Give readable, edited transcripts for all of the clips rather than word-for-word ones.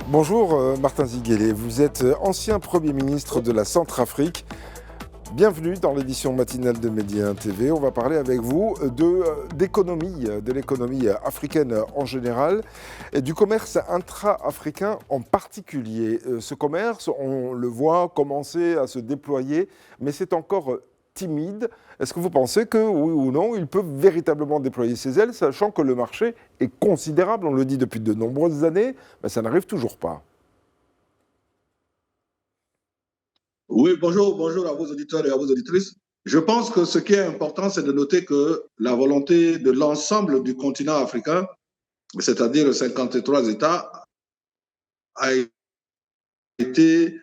Bonjour Martin Ziguélé, vous êtes ancien Premier ministre de la Centrafrique. Bienvenue dans l'édition matinale de Média TV. On va parler avec vous d'économie, de l'économie africaine en général et du commerce intra-africain en particulier. Ce commerce, on le voit commencer à se déployer, mais c'est encore timide. Est-ce que vous pensez que, oui ou non, il peut véritablement déployer ses ailes, sachant que le marché est considérable, on le dit depuis de nombreuses années, mais ça n'arrive toujours pas? Oui, bonjour à vos auditeurs et à vos auditrices. Je pense que ce qui est important, c'est de noter que la volonté de l'ensemble du continent africain, c'est-à-dire 53 États, a été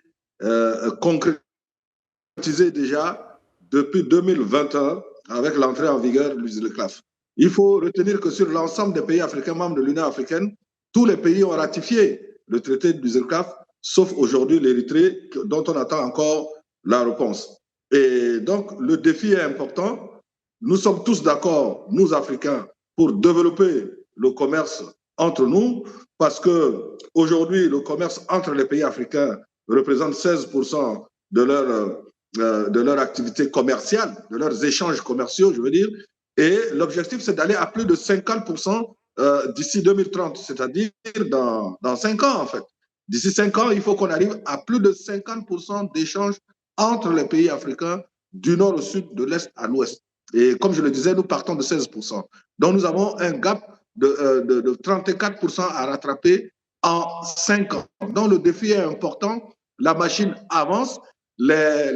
concrétisée déjà depuis 2021 avec l'entrée en vigueur du ZLECAf. Il faut retenir que sur l'ensemble des pays africains membres de l'Union africaine, tous les pays ont ratifié le traité du ZLECAf, sauf aujourd'hui l'Érythrée, dont on attend encore la réponse. Et donc, le défi est important. Nous sommes tous d'accord, nous Africains, pour développer le commerce entre nous, parce que aujourd'hui, le commerce entre les pays africains représente 16% de leur activité commerciale, de leurs échanges commerciaux, je veux dire. Et l'objectif, c'est d'aller à plus de 50% d'ici 2030, c'est-à-dire dans 5 ans, en fait. D'ici 5 ans, il faut qu'on arrive à plus de 50% d'échanges entre les pays africains du nord au sud, de l'est à l'ouest. Et comme je le disais, nous partons de 16%. Donc nous avons un gap de 34% à rattraper en 5 ans. Donc le défi est important, la machine avance, la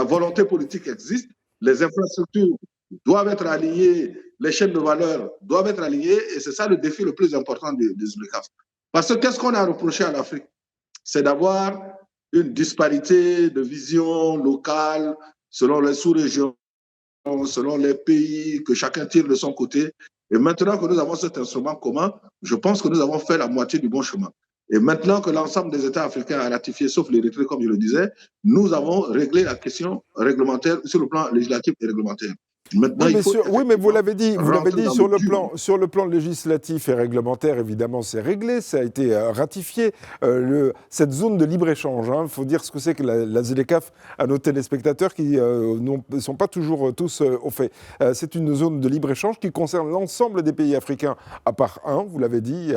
volonté politique existe, les infrastructures doivent être alignées, les chaînes de valeur doivent être alignées, et c'est ça le défi le plus important des ZLECAf. Parce que qu'est-ce qu'on a reproché à l'Afrique? C'est d'avoir une disparité de vision locale selon les sous-régions, selon les pays, que chacun tire de son côté. Et maintenant que nous avons cet instrument commun, je pense que nous avons fait la moitié du bon chemin. Et maintenant que l'ensemble des États africains a ratifié, sauf l'Érythrée, comme je le disais, nous avons réglé la question réglementaire sur le plan législatif et réglementaire. Maintenant, oui, mais vous l'avez dit sur le plan législatif et réglementaire, évidemment, c'est réglé, ça a été ratifié. Cette zone de libre-échange, il faut dire ce que c'est que la ZLECAf à nos téléspectateurs qui ne sont pas toujours tous au fait. C'est une zone de libre-échange qui concerne l'ensemble des pays africains, à part un, vous l'avez dit,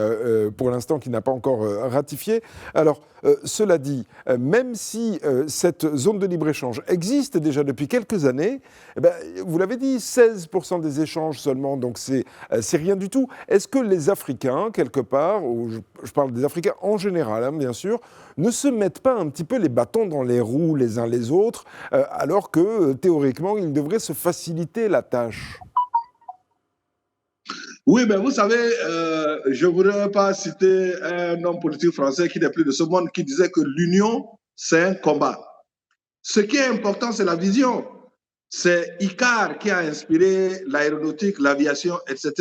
pour l'instant, qui n'a pas encore ratifié. Alors, cela dit, même si cette zone de libre-échange existe déjà depuis quelques années, vous l'avez dit, 16% des échanges seulement, donc c'est rien du tout. Est-ce que les Africains, quelque part, ou je parle des Africains en général, bien sûr, ne se mettent pas un petit peu les bâtons dans les roues les uns les autres, alors que théoriquement, ils devraient se faciliter la tâche? Oui, mais vous savez, je ne voudrais pas citer un homme politique français qui n'est plus de ce monde, qui disait que l'union, c'est un combat. Ce qui est important, c'est la vision. C'est Icare qui a inspiré l'aéronautique, l'aviation, etc.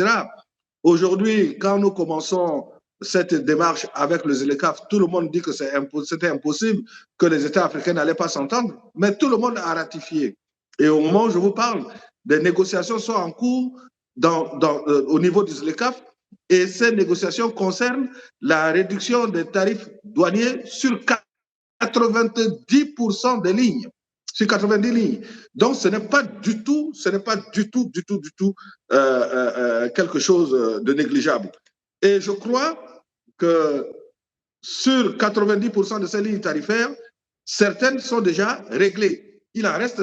Aujourd'hui, quand nous commençons cette démarche avec le ZLECAf, tout le monde dit que c'était impossible, que les États africains n'allaient pas s'entendre, mais tout le monde a ratifié. Et au moment où je vous parle, des négociations sont en cours au niveau du ZLECAf, et ces négociations concernent la réduction des tarifs douaniers sur 90% des lignes, sur 90 lignes. Donc, ce n'est pas du tout quelque chose de négligeable. Et je crois que sur 90% de ces lignes tarifaires, certaines sont déjà réglées. Il en reste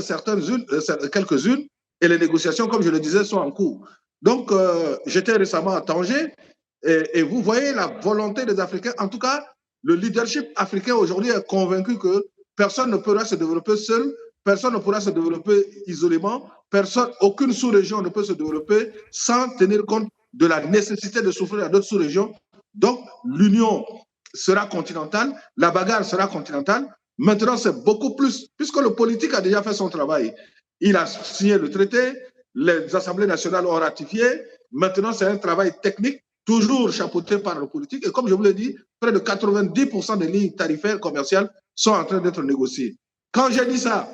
quelques-unes, et les négociations, comme je le disais, sont en cours. Donc, j'étais récemment à Tanger, et vous voyez la volonté des Africains. En tout cas, le leadership africain aujourd'hui est convaincu que personne ne pourra se développer seul, personne ne pourra se développer isolément, aucune sous-région ne peut se développer sans tenir compte de la nécessité de s'offrir à d'autres sous-régions. Donc, l'union sera continentale, la bagarre sera continentale. Maintenant, c'est beaucoup plus, puisque le politique a déjà fait son travail. Il a signé le traité, les assemblées nationales ont ratifié. Maintenant, c'est un travail technique, toujours chapeauté par le politique. Et comme je vous l'ai dit, près de 90% des lignes tarifaires commerciales sont en train d'être négociées. Quand j'ai dit ça,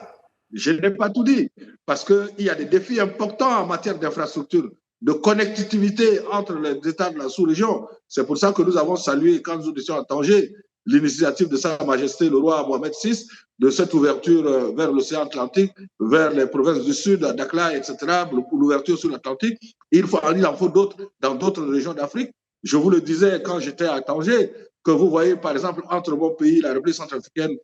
je n'ai pas tout dit, parce qu'il y a des défis importants en matière d'infrastructure. de connectivité entre les États de la sous-région. C'est pour ça que nous avons salué, quand nous étions à Tanger, l'initiative de Sa Majesté le roi Mohamed VI, de cette ouverture vers l'océan Atlantique, vers les provinces du Sud, Dakhla, etc., pour l'ouverture sur l'Atlantique. Il en faut d'autres dans d'autres régions d'Afrique. Je vous le disais quand j'étais à Tanger, que vous voyez, par exemple, entre mon pays, la République centrafricaine,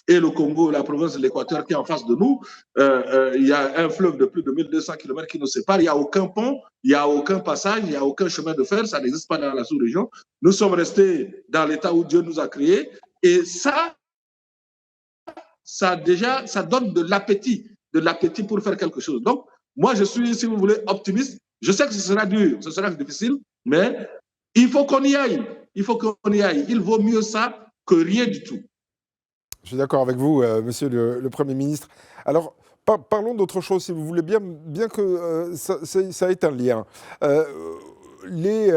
et le Congo, la province de l'Équateur qui est en face de nous, il y a un fleuve de plus de 1200 km qui nous sépare. Il n'y a aucun pont, il n'y a aucun passage, il n'y a aucun chemin de fer. Ça n'existe pas dans la sous-région. Nous sommes restés dans l'état où Dieu nous a créés. Et ça donne de l'appétit pour faire quelque chose. Donc, moi, je suis, si vous voulez, optimiste. Je sais que ce sera dur, ce sera difficile, mais il faut qu'on y aille. Il faut qu'on y aille. Il vaut mieux ça que rien du tout. Je suis d'accord avec vous, monsieur le Premier ministre. Alors, parlons d'autre chose, si vous voulez bien que ça ait un lien. Les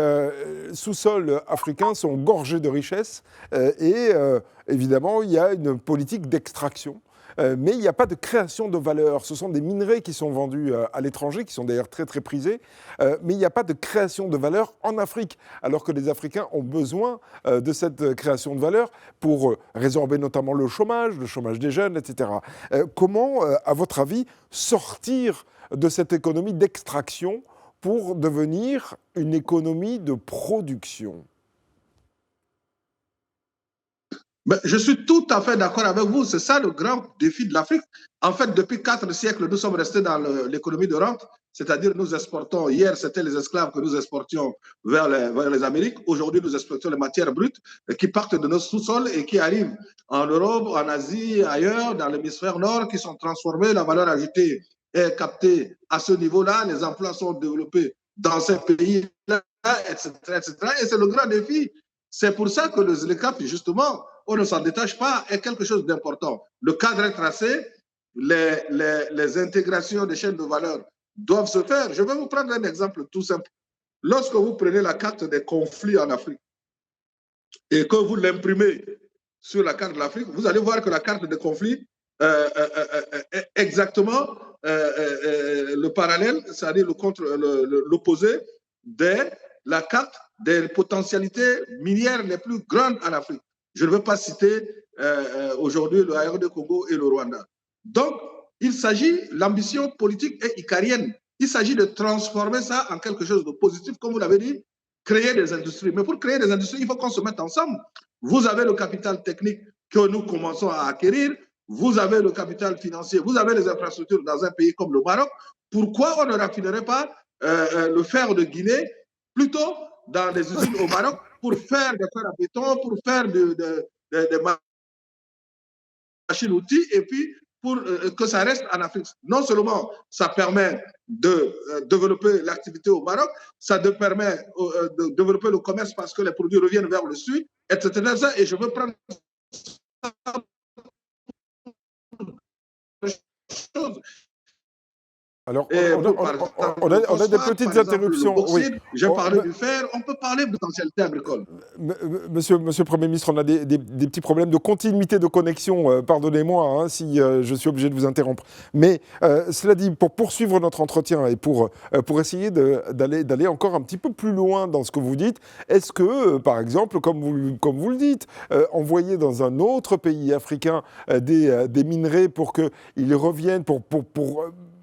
sous-sols africains sont gorgés de richesses et évidemment, il y a une politique d'extraction. Mais il n'y a pas de création de valeur. Ce sont des minerais qui sont vendus à l'étranger, qui sont d'ailleurs très très prisés, mais il n'y a pas de création de valeur en Afrique, alors que les Africains ont besoin de cette création de valeur pour résorber notamment le chômage des jeunes, etc. Comment, à votre avis, sortir de cette économie d'extraction pour devenir une économie de production ? Mais je suis tout à fait d'accord avec vous. C'est ça le grand défi de l'Afrique. En fait, depuis 4 siècles, nous sommes restés dans l'économie de rente, c'est-à-dire nous exportons. Hier, c'était les esclaves que nous exportions vers les Amériques. Aujourd'hui, nous exportons les matières brutes qui partent de nos sous-sols et qui arrivent en Europe, en Asie, ailleurs, dans l'hémisphère nord, qui sont transformées. La valeur ajoutée est captée à ce niveau-là. Les emplois sont développés dans ces pays-là, etc., etc. Et c'est le grand défi. C'est pour ça que le ZLECAf, justement, on ne s'en détache pas, est quelque chose d'important. Le cadre est tracé, les intégrations des chaînes de valeur doivent se faire. Je vais vous prendre un exemple tout simple. Lorsque vous prenez la carte des conflits en Afrique et que vous l'imprimez sur la carte de l'Afrique, vous allez voir que la carte des conflits est exactement le parallèle, c'est-à-dire l'opposé de la carte des potentialités minières les plus grandes en Afrique. Je ne veux pas citer aujourd'hui le RD Congo et le Rwanda. Donc, il s'agit, l'ambition politique est icarienne. Il s'agit de transformer ça en quelque chose de positif, comme vous l'avez dit, créer des industries. Mais pour créer des industries, il faut qu'on se mette ensemble. Vous avez le capital technique que nous commençons à acquérir, vous avez le capital financier, vous avez les infrastructures dans un pays comme le Maroc. Pourquoi on ne raffinerait pas le fer de Guinée plutôt dans des usines au Maroc pour faire des fer à béton, pour faire des machines-outils et puis pour que ça reste en Afrique. Non seulement ça permet de développer l'activité au Maroc, ça permet de développer le commerce parce que les produits reviennent vers le sud, etc. Et je veux prendre chose. Alors, on a des petites interruptions. J'ai parlé du fer, on peut parler de potentialité agricole. Monsieur le Premier ministre, on a des petits problèmes de continuité de connexion. Pardonnez-moi si je suis obligé de vous interrompre. Mais cela dit, pour poursuivre notre entretien et pour essayer d'aller encore un petit peu plus loin dans ce que vous dites, est-ce que, par exemple, comme vous le dites, envoyer dans un autre pays africain des minerais pour qu'ils reviennent, pour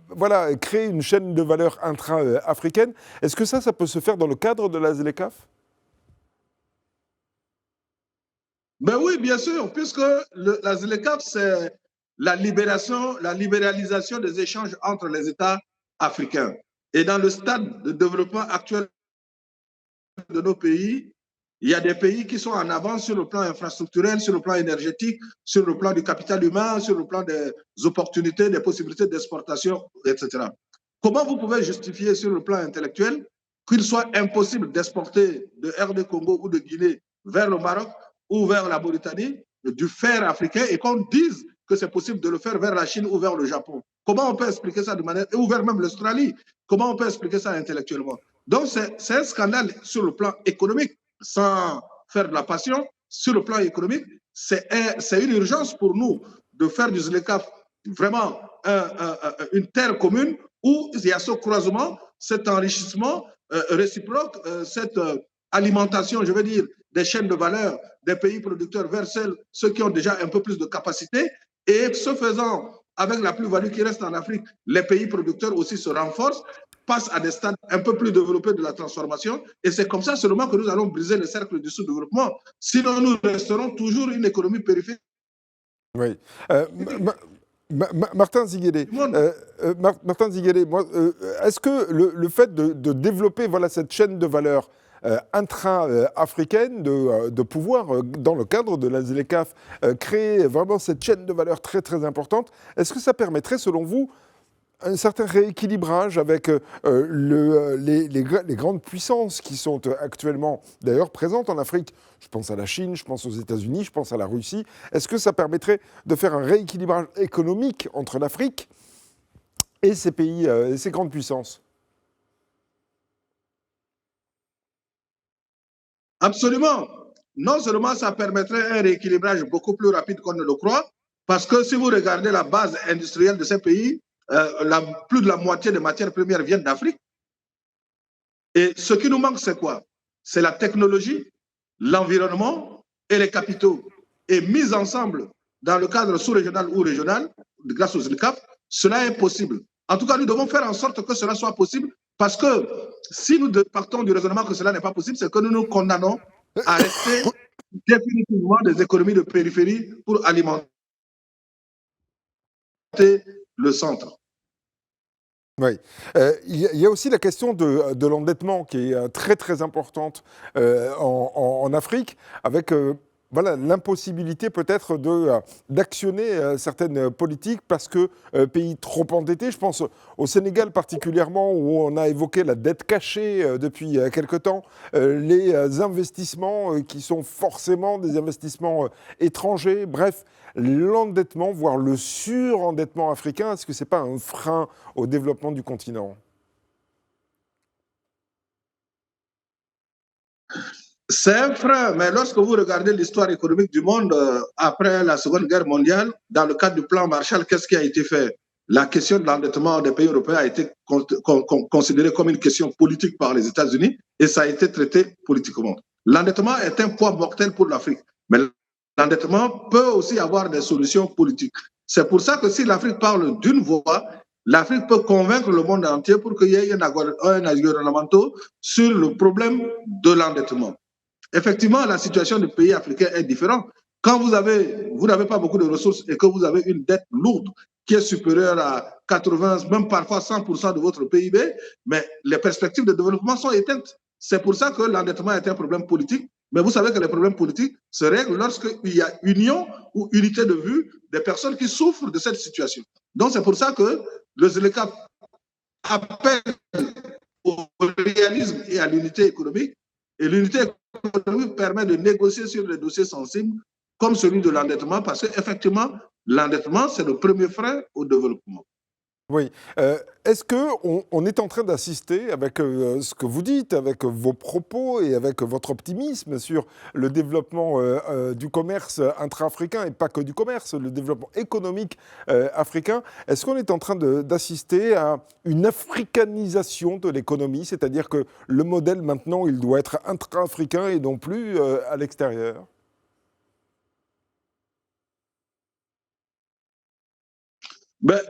voilà, créer une chaîne de valeur intra-africaine. Est-ce que ça peut se faire dans le cadre de la ZLECAf ? Ben oui, bien sûr, puisque la ZLECAf, c'est la libéralisation des échanges entre les États africains. Et dans le stade de développement actuel de nos pays, il y a des pays qui sont en avance sur le plan infrastructurel, sur le plan énergétique, sur le plan du capital humain, sur le plan des opportunités, des possibilités d'exportation, etc. Comment vous pouvez justifier sur le plan intellectuel qu'il soit impossible d'exporter de RD Congo ou de Guinée vers le Maroc ou vers la Mauritanie du fer africain et qu'on dise que c'est possible de le faire vers la Chine ou vers le Japon? Comment on peut expliquer ça de manière, ou vers même l'Australie? Comment on peut expliquer ça intellectuellement? Donc c'est un scandale sur le plan économique. Sans faire de la passion, sur le plan économique, c'est une urgence pour nous de faire du ZLECAf vraiment une terre commune où il y a ce croisement, cet enrichissement réciproque, cette alimentation, je veux dire, des chaînes de valeur des pays producteurs vers ceux qui ont déjà un peu plus de capacité. Et ce faisant, avec la plus-value qui reste en Afrique, les pays producteurs aussi se renforcent, passent à des stades un peu plus développés de la transformation. Et c'est comme ça seulement que nous allons briser le cercle du sous-développement. Sinon, nous resterons toujours une économie périphérique. Oui. Martin Ziguélé, Martin Ziguélé, est-ce que le fait de développer voilà, cette chaîne de valeur intra-africaine de pouvoir, dans le cadre de la ZLECAf, créer vraiment cette chaîne de valeur très très importante, est-ce que ça permettrait, selon vous, un certain rééquilibrage avec les grandes puissances qui sont actuellement d'ailleurs présentes en Afrique? Je pense à la Chine, je pense aux États-Unis, je pense à la Russie. Est-ce que ça permettrait de faire un rééquilibrage économique entre l'Afrique et ces pays, et ces grandes puissances? Absolument. Non seulement ça permettrait un rééquilibrage beaucoup plus rapide qu'on ne le croit, parce que si vous regardez la base industrielle de ces pays, plus de la moitié des matières premières viennent d'Afrique. Et ce qui nous manque, c'est quoi? C'est la technologie, l'environnement et les capitaux. Et mis ensemble dans le cadre sous-régional ou régional, grâce aux ZLECAf, cela est possible. En tout cas, nous devons faire en sorte que cela soit possible, parce que si nous partons du raisonnement que cela n'est pas possible, c'est que nous nous condamnons à rester définitivement des économies de périphérie pour alimenter le centre. Oui. Il y a aussi la question de l'endettement qui est très très importante en Afrique, avec voilà, l'impossibilité peut-être d'actionner certaines politiques parce que pays trop endettés, je pense au Sénégal particulièrement, où on a évoqué la dette cachée depuis quelque temps, les investissements qui sont forcément des investissements étrangers, bref, l'endettement, voire le surendettement africain, est-ce que ce n'est pas un frein au développement du continent? C'est un frein, mais lorsque vous regardez l'histoire économique du monde après la Seconde Guerre mondiale, dans le cadre du plan Marshall, qu'est-ce qui a été fait? La question de l'endettement des pays européens a été considérée comme une question politique par les États-Unis et ça a été traité politiquement. L'endettement est un poids mortel pour l'Afrique, mais l'endettement peut aussi avoir des solutions politiques. C'est pour ça que si l'Afrique parle d'une voix, l'Afrique peut convaincre le monde entier pour qu'il y ait un aggiornamento sur le problème de l'endettement. Effectivement, la situation des pays africains est différente. Quand vous n'avez pas beaucoup de ressources et que vous avez une dette lourde qui est supérieure à 80, même parfois 100% de votre PIB, mais les perspectives de développement sont éteintes. C'est pour ça que l'endettement est un problème politique. Mais vous savez que les problèmes politiques se règlent lorsqu'il y a union ou unité de vue des personnes qui souffrent de cette situation. Donc c'est pour ça que le ZLECAf appelle au réalisme et à l'unité économique. Et l'unité économique permet de négocier sur les dossiers sensibles comme celui de l'endettement, parce qu'effectivement, l'endettement, c'est le premier frein au développement. Oui. Est-ce qu'on est en train d'assister, avec ce que vous dites, avec vos propos et avec votre optimisme sur le développement du commerce intra-africain, et pas que du commerce, le développement économique africain, est-ce qu'on est en train d'assister à une africanisation de l'économie, c'est-à-dire que le modèle maintenant, il doit être intra-africain et non plus à l'extérieur? Ben,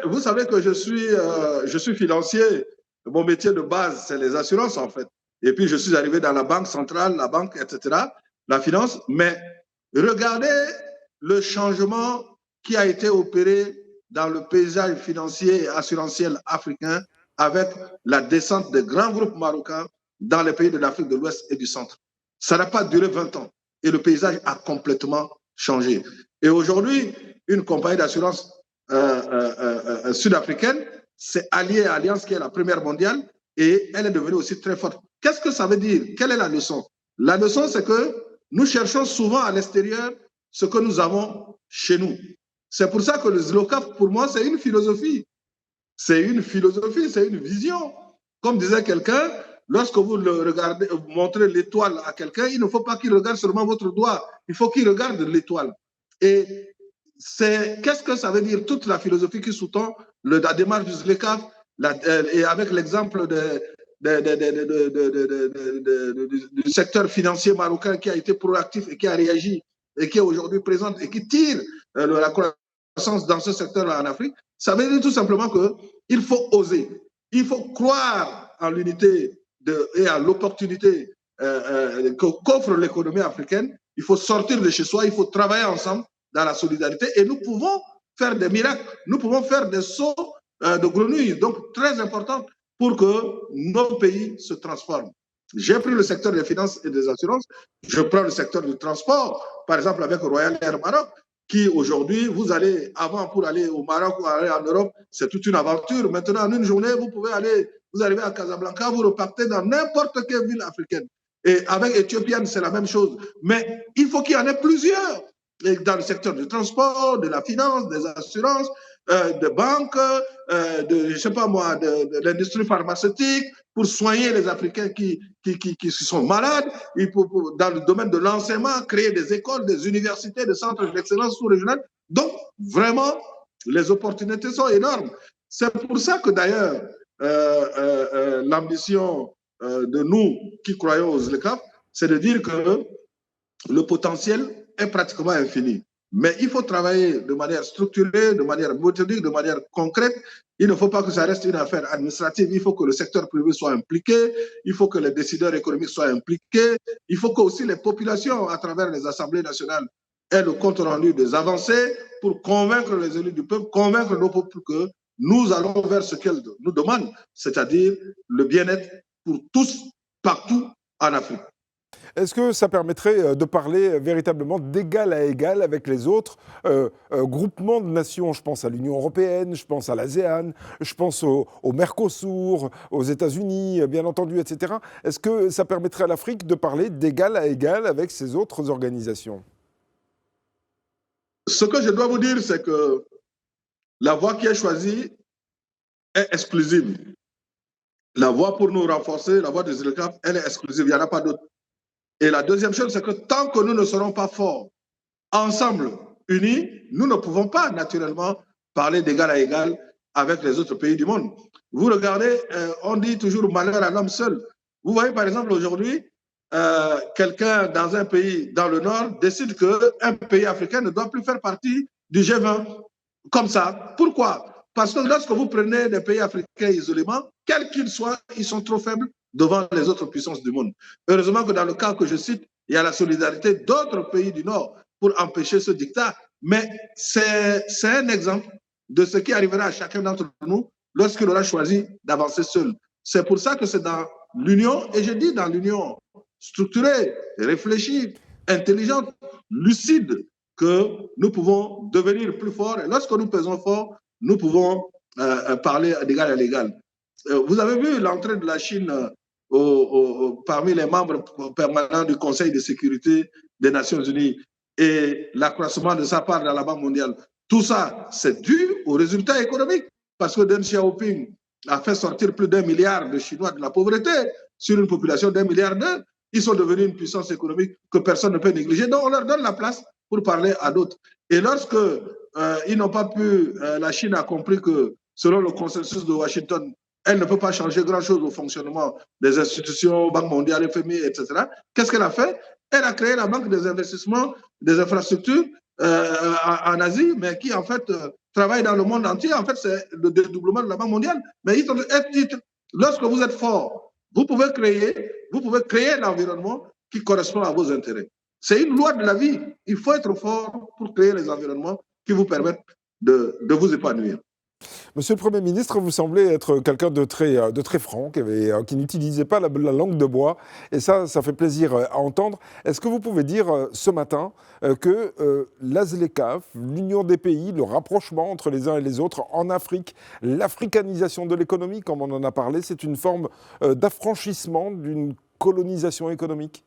vous savez que je suis financier. Mon métier de base, c'est les assurances, en fait. Et puis, je suis arrivé dans la banque centrale, la banque, etc., la finance. Mais regardez le changement qui a été opéré dans le paysage financier et assurantiel africain avec la descente des grands groupes marocains dans les pays de l'Afrique de l'Ouest et du Centre. Ça n'a pas duré 20 ans. Et le paysage a complètement changé. Et aujourd'hui, une compagnie d'assurance sud-africaine s'est alliée à Allianz, qui est la première mondiale, et elle est devenue aussi très forte. Qu'est-ce que ça veut dire? Quelle est la leçon? La leçon, c'est que nous cherchons souvent à l'extérieur ce que nous avons chez nous. C'est pour ça que le ZLECAf, pour moi, c'est une philosophie. C'est une philosophie, c'est une vision. Comme disait quelqu'un, lorsque vous le regardez, vous montrez l'étoile à quelqu'un, il ne faut pas qu'il regarde seulement votre doigt, il faut qu'il regarde l'étoile. Et qu'est-ce que ça veut dire toute la philosophie qui sous-tend la démarche du ZLECAf et avec l'exemple du secteur financier marocain qui a été proactif et qui a réagi et qui est aujourd'hui présent et qui tire la croissance dans ce secteur-là en Afrique, ça veut dire tout simplement qu'il faut oser, il faut croire en l'unité et à l'opportunité qu'offre l'économie africaine. Il faut sortir de chez soi, il faut travailler ensemble dans la solidarité et nous pouvons faire des miracles, nous pouvons faire des sauts de grenouilles, donc très important pour que nos pays se transforment. J'ai pris le secteur des finances et des assurances, je prends le secteur du transport, par exemple avec Royal Air Maroc, qui aujourd'hui, vous allez, avant pour aller au Maroc ou aller en Europe, c'est toute une aventure. Maintenant, en une journée, vous pouvez aller, vous arrivez à Casablanca, vous repartez dans n'importe quelle ville africaine. Et avec Ethiopian, c'est la même chose. Mais il faut qu'il y en ait plusieurs. Et dans le secteur du transport, de la finance, des assurances, de banques, je sais pas moi, de l'industrie pharmaceutique, pour soigner les Africains qui sont malades. Il faut, dans le domaine de l'enseignement, créer des écoles, des universités, des centres d'excellence sous-régionaux. Donc, vraiment, les opportunités sont énormes. C'est pour ça que d'ailleurs, l'ambition de nous qui croyons aux ZLECAf, c'est de dire que le potentiel est pratiquement infini. Mais il faut travailler de manière structurée, de manière méthodique, de manière concrète. Il ne faut pas que ça reste une affaire administrative. Il faut que le secteur privé soit impliqué. Il faut que les décideurs économiques soient impliqués. Il faut que aussi les populations, à travers les assemblées nationales, aient le compte rendu des avancées pour convaincre les élus du peuple, convaincre nos peuples que nous allons vers ce qu'elles nous demandent, c'est-à-dire le bien-être pour tous, partout en Afrique. Est-ce que ça permettrait de parler véritablement d'égal à égal avec les autres groupements de nations? Je pense à l'Union européenne, je pense à l'ASEAN, je pense au Mercosur, aux États-Unis, bien entendu, etc. Est-ce que ça permettrait à l'Afrique de parler d'égal à égal avec ces autres organisations? Ce que je dois vous dire, c'est que la voie qui est choisie est exclusive. La voie pour nous renforcer, la voie des ZLECAf, elle est exclusive, il n'y en a pas d'autre. Et la deuxième chose, c'est que tant que nous ne serons pas forts, ensemble, unis, nous ne pouvons pas naturellement parler d'égal à égal avec les autres pays du monde. Vous regardez, on dit toujours malheur à l'homme seul. Vous voyez par exemple aujourd'hui, quelqu'un dans un pays dans le Nord décide qu'un pays africain ne doit plus faire partie du G20. Comme ça. Pourquoi? Parce que lorsque vous prenez des pays africains isolément, quels qu'ils soient, ils sont trop faibles devant les autres puissances du monde. Heureusement que dans le cas que je cite, il y a la solidarité d'autres pays du Nord pour empêcher ce dictat. Mais c'est un exemple de ce qui arrivera à chacun d'entre nous lorsqu'il aura choisi d'avancer seul. C'est pour ça que c'est dans l'union, et je dis dans l'union structurée, réfléchie, intelligente, lucide, que nous pouvons devenir plus forts. Et lorsque nous pesons fort, nous pouvons parler d'égal à l'égal. Vous avez vu l'entrée de la Chine parmi les membres permanents du Conseil de sécurité des Nations Unies et l'accroissement de sa part dans la Banque mondiale. Tout ça, c'est dû aux résultats économiques. Parce que Deng Xiaoping a fait sortir plus d'1 milliard de Chinois de la pauvreté sur une population d'1 milliard d'eux. Ils sont devenus une puissance économique que personne ne peut négliger. Donc, on leur donne la place pour parler à d'autres. Et lorsque ils n'ont pas pu, la Chine a compris que selon le consensus de Washington, elle ne peut pas changer grand-chose au fonctionnement des institutions, Banque mondiale, FMI, etc. Qu'est-ce qu'elle a fait? Elle a créé la Banque des investissements, des infrastructures en Asie, mais qui en fait travaille dans le monde entier. En fait, c'est le dédoublement de la Banque mondiale. Mais lorsque vous êtes fort, vous pouvez créer l'environnement qui correspond à vos intérêts. C'est une loi de la vie. Il faut être fort pour créer les environnements qui vous permettent de vous épanouir. Monsieur le Premier ministre, vous semblez être quelqu'un de très franc, qui n'utilisait pas la langue de bois, et ça fait plaisir à entendre. Est-ce que vous pouvez dire ce matin que la ZLECAf, l'union des pays, le rapprochement entre les uns et les autres en Afrique, l'africanisation de l'économie, comme on en a parlé, c'est une forme d'affranchissement d'une colonisation économique?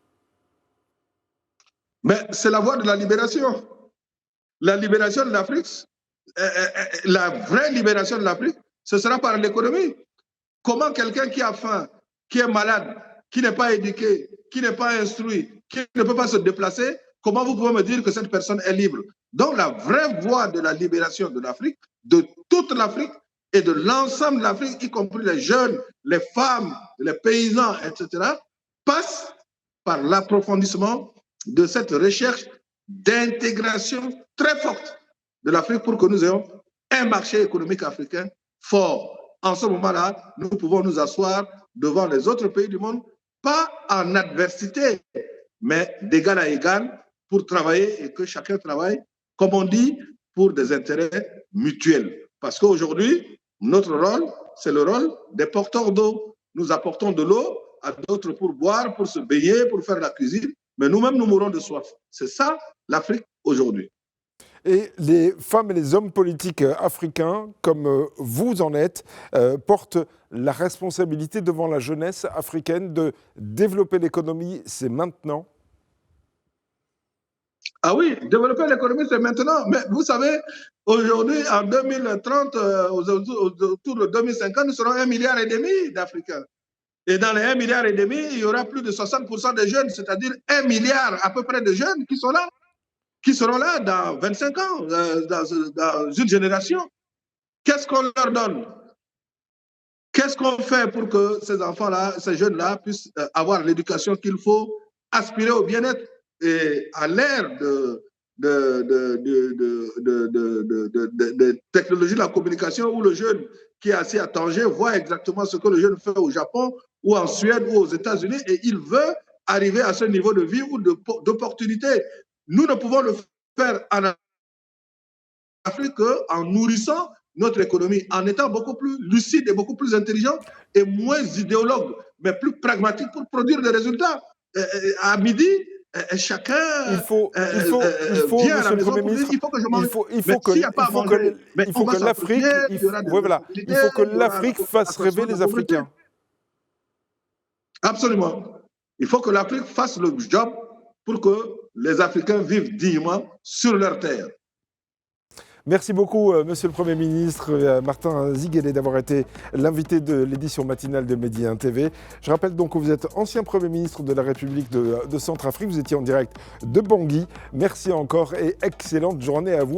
Mais c'est la voie de la libération. La libération de l'Afrique, la vraie libération de l'Afrique, ce sera par l'économie. Comment quelqu'un qui a faim, qui est malade, qui n'est pas éduqué, qui n'est pas instruit, qui ne peut pas se déplacer, comment vous pouvez me dire que cette personne est libre? Donc la vraie voie de la libération de l'Afrique, de toute l'Afrique, et de l'ensemble de l'Afrique, y compris les jeunes, les femmes, les paysans, etc., passe par l'approfondissement de cette recherche d'intégration très forte de l'Afrique pour que nous ayons un marché économique africain fort. En ce moment-là, nous pouvons nous asseoir devant les autres pays du monde, pas en adversité, mais d'égal à égal, pour travailler et que chacun travaille, comme on dit, pour des intérêts mutuels. Parce qu'aujourd'hui, notre rôle, c'est le rôle des porteurs d'eau. Nous apportons de l'eau à d'autres pour boire, pour se baigner, pour faire la cuisine, mais nous-mêmes, nous mourons de soif. C'est ça, l'Afrique, aujourd'hui. Et les femmes et les hommes politiques africains, comme vous en êtes, portent la responsabilité devant la jeunesse africaine de développer l'économie, c'est maintenant. Ah oui, développer l'économie, c'est maintenant. Mais vous savez, aujourd'hui, en 2030, autour de 2050, nous serons 1,5 milliard d'Africains. Et dans les 1,5 milliard, il y aura plus de 60% des jeunes, c'est-à-dire 1 milliard à peu près de jeunes qui seront là dans 25 ans, dans une génération. Qu'est-ce qu'on leur donne? Qu'est-ce qu'on fait pour que ces enfants-là, ces jeunes-là puissent avoir l'éducation qu'il faut, aspirer au bien-être? Et à l'ère de technologie de la communication, où le jeune qui est assis à Tanger voit exactement ce que le jeune fait au Japon ou en Suède ou aux États-Unis, et il veut arriver à ce niveau de vie ou d'opportunité. Nous ne pouvons le faire en Afrique qu'en nourrissant notre économie, en étant beaucoup plus lucide et beaucoup plus intelligent et moins idéologue, mais plus pragmatique pour produire des résultats. À midi, chacun vient à la maison pour dire il faut que je mange. Il faut que l'Afrique fasse rêver les Africains. Absolument. Il faut que l'Afrique fasse le job pour que les Africains vivent dignement sur leur terre. Merci beaucoup, Monsieur le Premier ministre Martin Ziguélé, d'avoir été l'invité de l'édition matinale de Midi 1 TV. Je rappelle donc que vous êtes ancien Premier ministre de la République de Centrafrique. Vous étiez en direct de Bangui. Merci encore et excellente journée à vous.